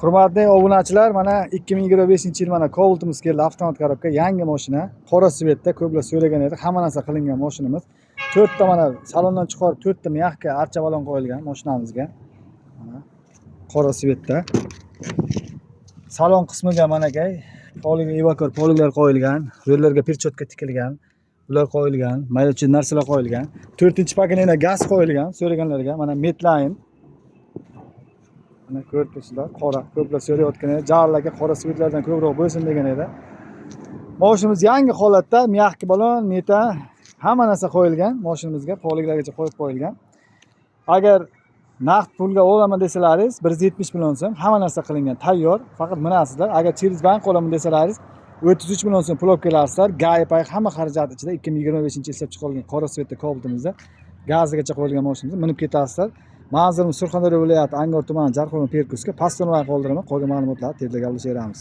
Hurmatli obunachilar, mana 2025-yil mana Cobalt'imiz keldi, avtomat korobka, yangi mashina, qora svetda, ko'plar so'ragan edi, hamma narsa qilingan mashinamiz. 4 ta mana salondan chiqarib 4 ta mягкая archa balon qo'yilgan mashinamizga. Mana qora svetda. Salon qismiga mana kay poliga evakor poliglar qo'yilgan, yo'llarga perchotka tikilgan, ular qo'yilgan, mayda narsalar qo'yilgan. 4-paketda gaz qo'yilgan, so'raganlarga mana Medline. Mana ko'ribsizlar, qora, ko'plar so'rayotgan edi, jarlarga qora svetlardan ko'proq bo'lsin degan edi. Mashinamiz yangi holatda, mягкий balon, meta, hamma narsa qo'yilgan, mashinamizga poliglargacha qo'yib qo'yilgan. Agar naqd pulga olaman desalaringiz 170 million so'm hamma narsa qilingan, tayyor. Faqat bilasizlar, agar через bank olaman desalaringiz 33 million so'm pul olib kelasizlar. Gay hamma xarajat ichida 2025-yil ishlab chiqarilgan qora svetda Cobalt'imizda gazigacha qo'yilgan mashinamiz. Minib ketasizlar. Manzilimiz Surxondaryo viloyati Angor tumani Jarqo'rg'on Perkuska. Pastdan qoldiramiz. Qolgan ma'lumotlarni tezda gaplashamiz.